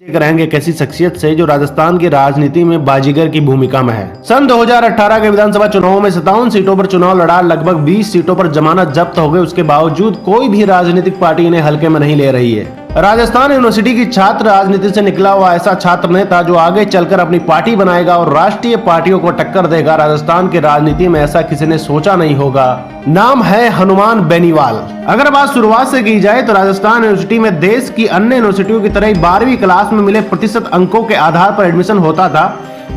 रहेंगे एक ऐसी शख्सियत से जो राजस्थान की राजनीति में बाजीगर की भूमिका में है। सन 2018 के विधानसभा चुनाव में 57 सीटों पर चुनाव लड़ा, लगभग 20 सीटों पर जमानत जब्त हो गई। उसके बावजूद कोई भी राजनीतिक पार्टी इन्हें हल्के में नहीं ले रही है। राजस्थान यूनिवर्सिटी की छात्र राजनीति से निकला हुआ ऐसा छात्र नेता जो आगे चलकर अपनी पार्टी बनाएगा और राष्ट्रीय पार्टियों को टक्कर देगा, राजस्थान की राजनीति में ऐसा किसी ने सोचा नहीं होगा। नाम है हनुमान बेनीवाल। अगर बात शुरुआत से की जाए तो राजस्थान यूनिवर्सिटी में देश की अन्य यूनिवर्सिटियों की तरह 12वीं क्लास में मिले प्रतिशत अंकों के आधार पर एडमिशन होता था।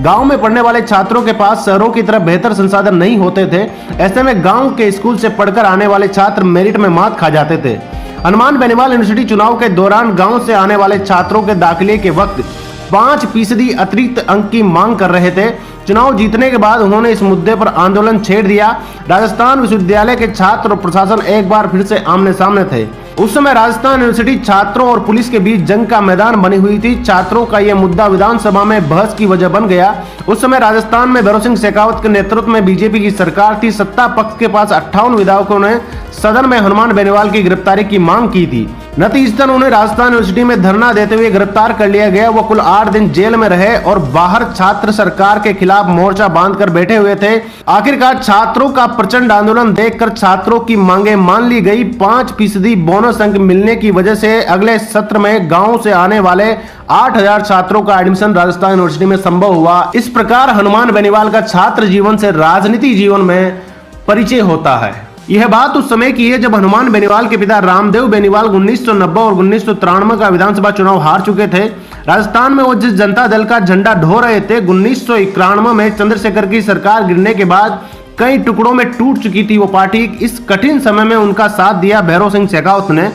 गांव में पढ़ने वाले छात्रों के पास शहरों की तरह बेहतर संसाधन नहीं होते थे। ऐसे में गांव के स्कूल से पढ़कर आने वाले छात्र मेरिट में मात खा जाते थे। हनुमान बेनीवाल यूनिवर्सिटी चुनाव के दौरान गांव से आने वाले छात्रों के दाखिले के वक्त 5% अतिरिक्त अंक की मांग कर रहे थे। चुनाव जीतने के बाद उन्होंने इस मुद्दे पर आंदोलन छेड़ दिया। राजस्थान विश्वविद्यालय के छात्र और प्रशासन एक बार फिर से आमने सामने थे। उस समय राजस्थान यूनिवर्सिटी छात्रों और पुलिस के बीच जंग का मैदान बनी हुई थी। छात्रों का यह मुद्दा विधानसभा में बहस की वजह बन गया। उस समय राजस्थान में भैरों सिंह शेखावत के नेतृत्व में बीजेपी की सरकार थी। सत्ता पक्ष के पास 58 विधायकों ने सदन में हनुमान बेनीवाल की गिरफ्तारी की मांग की थी। नतीजतन उन्हें राजस्थान यूनिवर्सिटी में धरना देते हुए गिरफ्तार कर लिया गया। वो कुल 8 दिन जेल में रहे और बाहर छात्र सरकार के खिलाफ मोर्चा बांधकर बैठे हुए थे। आखिरकार छात्रों का प्रचंड आंदोलन देखकर छात्रों की मांगे मान ली गई। 5% बोनस अंक मिलने की वजह से अगले सत्र में गांव से आने वाले 8000 छात्रों का एडमिशन राजस्थान यूनिवर्सिटी में संभव हुआ। इस प्रकार हनुमान बेनीवाल का छात्र जीवन से राजनीति जीवन में परिचय होता है। यह बात उस समय की है जब हनुमान बेनीवाल के पिता रामदेव बेनीवाल 1990 और 1993 का विधानसभा चुनाव हार चुके थे। राजस्थान में वो जिस जनता दल का झंडा ढो रहे थे, 1991 में चंद्रशेखर की सरकार गिरने के बाद कई टुकड़ों में टूट चुकी थी वो पार्टी। इस कठिन समय में उनका साथ दिया भैरों सिंह शेखावत ने।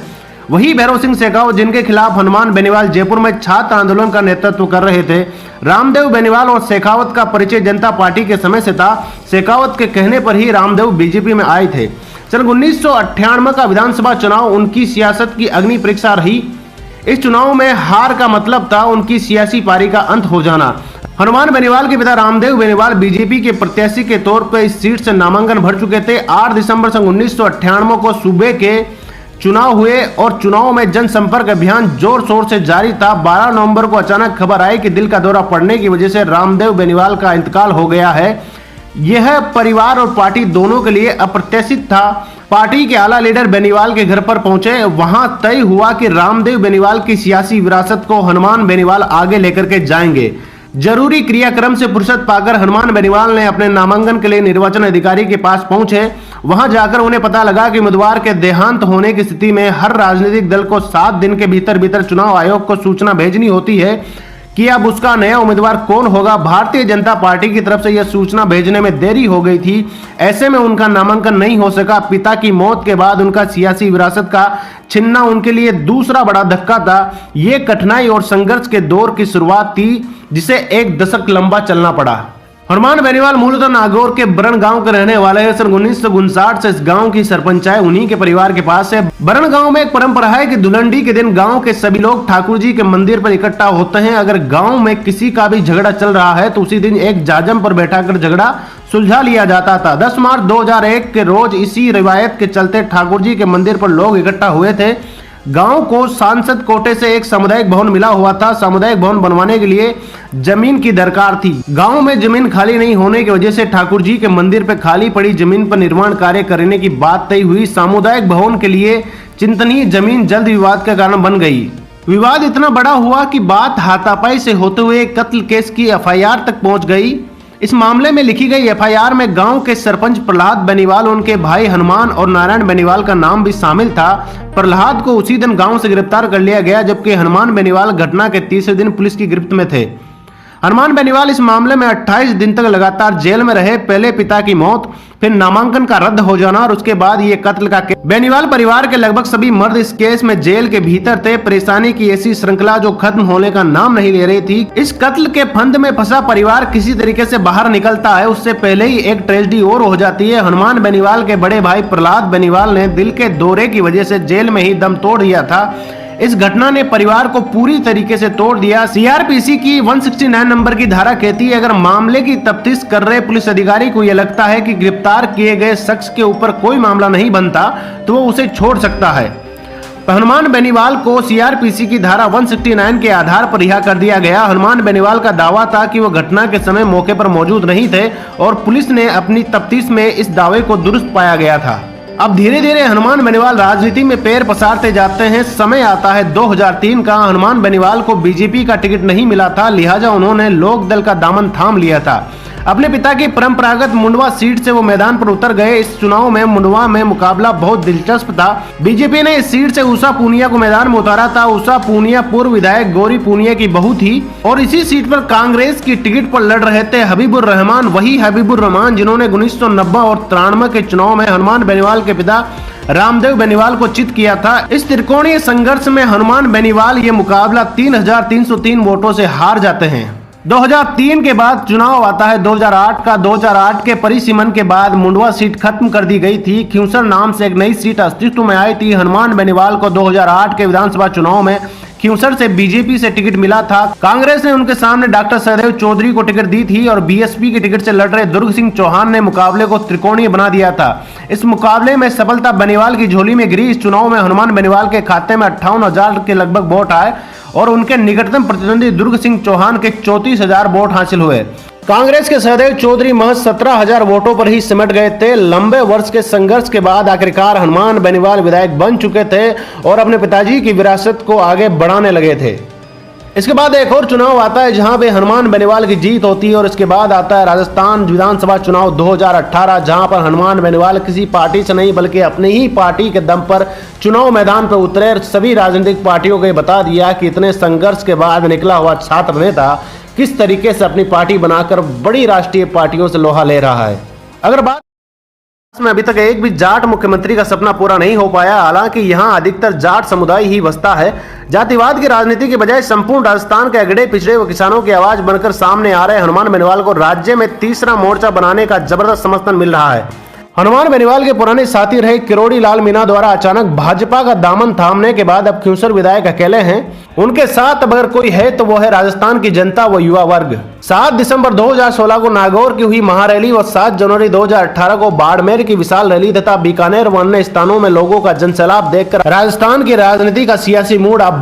वही भैरों सिंह शेखावत जिनके खिलाफ हनुमान बेनीवाल जयपुर में छात्र आंदोलन का नेतृत्व कर रहे थे। रामदेव बेनीवाल और शेखावत का परिचय जनता पार्टी के समय से था। शेखावत के कहने पर ही रामदेव बीजेपी में आए थे। सन 1998 का विधानसभा चुनाव उनकी सियासत की अग्नि परीक्षा रही। इस चुनाव में हार का मतलब था उनकी सियासी पारी का अंत हो जाना। हनुमान बेनीवाल के पिता रामदेव बेनीवाल बीजेपी के प्रत्याशी के तौर पर इस सीट से नामांकन भर चुके थे। 8 दिसंबर सन 1998 को सूबे के चुनाव हुए और चुनाव में जनसंपर्क अभियान जोर शोर से जारी था। 12 नवंबर को अचानक खबर आई कि दिल का दौरा पड़ने की वजह से रामदेव बेनीवाल का इंतकाल हो गया है। यह परिवार और पार्टी दोनों के लिए अप्रत्याशित था। पार्टी के आला लीडर बेनीवाल के घर पर पहुंचे। वहां तय हुआ कि रामदेव बेनीवाल की सियासी विरासत को हनुमान बेनीवाल आगे लेकर के जाएंगे। जरूरी क्रियाक्रम से फुर्सत पाकर हनुमान बेनीवाल ने अपने नामांकन के लिए निर्वाचन अधिकारी के पास पहुंचे। वहां जाकर उन्हें पता लगा कि उम्मीदवार के देहांत होने की स्थिति में हर राजनीतिक दल को 7 दिन के भीतर चुनाव आयोग को सूचना भेजनी होती है कि अब उसका नया उम्मीदवार कौन होगा। भारतीय जनता पार्टी की तरफ से यह सूचना भेजने में देरी हो गई थी। ऐसे में उनका नामांकन नहीं हो सका। पिता की मौत के बाद उनका सियासी विरासत का छिनना उनके लिए दूसरा बड़ा धक्का था। ये कठिनाई और संघर्ष के दौर की शुरुआत थी जिसे 1 दशक लंबा चलना पड़ा। हनुमान बेनीवाल मूलतः नागौर के बरन गांव के रहने वाले हैं। सन 1959 से इस गांव की सरपंचाई उन्हीं के परिवार के पास है। बरन गांव में एक परंपरा है कि दुल्हनडी के दिन गांव के सभी लोग ठाकुर जी के मंदिर पर इकट्ठा होते हैं। अगर गांव में किसी का भी झगड़ा चल रहा है तो उसी दिन एक जाजम पर बैठाकर झगड़ा सुलझा लिया जाता था। 10 मार्च 2001 के रोज इसी रिवायत के चलते ठाकुर जी के मंदिर पर लोग इकट्ठा हुए थे। गांव को सांसद कोटे से एक सामुदायिक भवन मिला हुआ था। सामुदायिक भवन बनवाने के लिए जमीन की दरकार थी। गांव में जमीन खाली नहीं होने की वजह से ठाकुर जी के मंदिर पर खाली पड़ी जमीन पर निर्माण कार्य करने की बात तय हुई। सामुदायिक भवन के लिए चिंतनीय जमीन जल्द विवाद का कारण बन गई। विवाद इतना बड़ा हुआ कि बात हाथापाई से होते हुए कत्ल केस की FIR तक पहुंच गई। इस मामले में लिखी गई FIR में गांव के सरपंच प्रहलाद बेनीवाल, उनके भाई हनुमान और नारायण बेनीवाल का नाम भी शामिल था। प्रहलाद को उसी दिन गांव से गिरफ्तार कर लिया गया जबकि हनुमान बेनीवाल घटना के तीसरे दिन पुलिस की गिरफ्त में थे। हनुमान बेनीवाल इस मामले में 28 दिन तक लगातार जेल में रहे। पहले पिता की मौत, फिर नामांकन का रद्द हो जाना और उसके बाद ये कत्ल का केस। बेनीवाल परिवार के लगभग सभी मर्द इस केस में जेल के भीतर थे। परेशानी की ऐसी श्रृंखला जो खत्म होने का नाम नहीं ले रही थी। इस कत्ल के फंद में फंसा परिवार किसी तरीके से बाहर निकलता है उससे पहले ही एक ट्रेजेडी और हो जाती है। हनुमान बेनीवाल के बड़े भाई प्रहलाद बेनीवाल ने दिल के दौरे की वजह से जेल में ही दम तोड़ दिया था। इस घटना ने परिवार को पूरी तरीके से तोड़ दिया। CRPC की 169 नंबर की धारा कहती है अगर मामले की तफ्तीश कर रहे पुलिस अधिकारी को यह लगता है कि गिरफ्तार किए गए शख्स के ऊपर कोई मामला नहीं बनता तो वो उसे छोड़ सकता है। हनुमान बेनीवाल को सीआरपीसी की धारा 169 के आधार पर रिहा कर दिया गया। हनुमान बेनीवाल का दावा था कि वो घटना के समय मौके पर मौजूद नहीं थे और पुलिस ने अपनी तफ्तीश में इस दावे को दुरुस्त पाया गया था। अब धीरे धीरे हनुमान बेनीवाल राजनीति में पैर पसारते जाते हैं। समय आता है 2003 का। हनुमान बेनीवाल को बीजेपी का टिकट नहीं मिला था, लिहाजा उन्होंने लोक दल का दामन थाम लिया था। अपने पिता की परंपरागत मुंडवा सीट से वो मैदान पर उतर गए। इस चुनाव में मुंडवा में मुकाबला बहुत दिलचस्प था। बीजेपी ने इस सीट से उषा पूनिया को मैदान में उतारा था। उषा पूनिया पूर्व विधायक गौरी पूनिया की बहू थी और इसी सीट पर कांग्रेस की टिकट पर लड़ रहे थे हबीबुर रहमान, वही हबीबुर रहमान जिन्होंने 1990 और 93 के चुनाव में हनुमान बेनीवाल के पिता रामदेव बेनीवाल को चित किया था। इस त्रिकोणीय संघर्ष में हनुमान बेनीवाल ये मुकाबला 3303 वोटों से हार जाते हैं। 2003 के बाद चुनाव आता है 2008 का। 2008 के परिसीमन के बाद मुंडवा सीट खत्म कर दी गई थी। खिंवसर नाम से एक नई सीट अस्तित्व में आई थी। हनुमान बेनीवाल को 2008 के विधानसभा चुनाव में खिंवसर से बीजेपी से टिकट मिला था। कांग्रेस ने उनके सामने डॉक्टर सहदेव चौधरी को टिकट दी थी और बीएसपी की टिकट से लड़ रहे दुर्ग सिंह चौहान ने मुकाबले को त्रिकोणीय बना दिया था। इस मुकाबले में सफलता बेनीवाल की झोली में गिरी। इस चुनाव में हनुमान बेनीवाल के खाते में 58,000 के लगभग वोट आए और उनके निकटतम प्रतिद्वंदी दुर्ग सिंह चौहान के 34,000 वोट हासिल हुए। कांग्रेस के सहदेव चौधरी महज 17,000 वोटों पर ही सिमट गए थे। लंबे वर्ष के संघर्ष के बाद आखिरकार हनुमान बेनीवाल विधायक बन चुके थे और अपने पिताजी की विरासत को आगे बढ़ाने लगे थे। इसके बाद एक और चुनाव आता है जहां पे हनुमान बेनीवाल की जीत होती है और इसके बाद आता है राजस्थान विधानसभा चुनाव 2018, जहां पर हनुमान बेनीवाल किसी पार्टी से नहीं बल्कि अपनी ही पार्टी के दम पर चुनाव मैदान पर उतरे। सभी राजनीतिक पार्टियों को बता दिया कि इतने संघर्ष के बाद निकला हुआ छात्र नेता किस तरीके से अपनी पार्टी बनाकर बड़ी राष्ट्रीय पार्टियों से लोहा ले रहा है। अगर बात में अभी तक एक भी जाट मुख्यमंत्री का सपना पूरा नहीं हो पाया। हालांकि यहां अधिकतर जाट समुदाय ही बसता है। जातिवाद की राजनीति के बजाय संपूर्ण राजस्थान के अगड़े पिछड़े व किसानों की आवाज बनकर सामने आ रहे हनुमान बेनीवाल को राज्य में तीसरा मोर्चा बनाने का जबरदस्त समर्थन मिल रहा है। हनुमान बेनीवाल के पुराने साथी रहे किरोड़ी लाल मीणा द्वारा अचानक भाजपा का दामन थामने के बाद अब खिंवसर विधायक अकेले हैं। उनके साथ अगर कोई है तो वो है राजस्थान की जनता व युवा वर्ग। 7 दिसंबर 2016 को नागौर की हुई महारैली व 7 जनवरी 2018 को बाड़मेर की विशाल रैली तथा बीकानेर व अन्य स्थानों में लोगों का जनसैलाब देखकर राजस्थान की राजनीति का सियासी मूड